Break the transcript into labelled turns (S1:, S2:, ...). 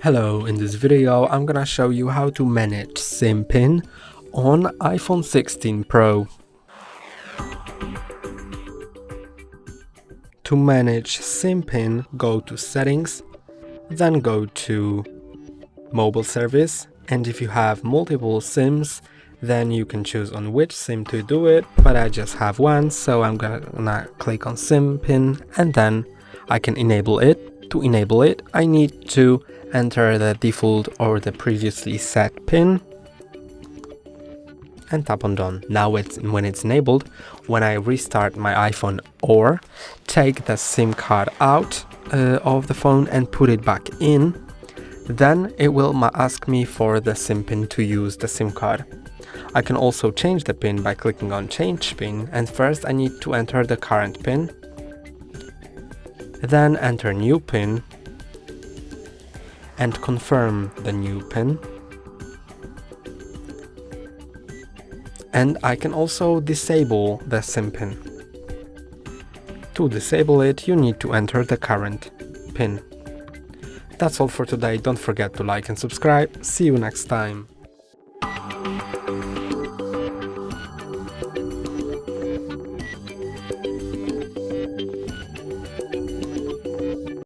S1: Hello, in this video I'm gonna show you how to manage SIM pin on iPhone 16 Pro. To manage SIM pin, go to Settings, then go to Mobile Service, and if you have multiple SIMs, then you can choose on which SIM to do it, but I just have one, so I'm gonna click on SIM pin and then I can enable it. To enable it, I need to enter the default or the previously set pin and tap on done. Now when it's enabled, when I restart my iPhone or take the SIM card out of the phone and put it back in, then it will ask me for the SIM pin to use the SIM card. I can also change the pin by clicking on change pin, and first I need to enter the current pin, then enter new pin and confirm the new pin. And I can also disable the SIM pin. To disable it, you need to enter the current pin. That's all for today. Don't forget to like and subscribe. See you next time.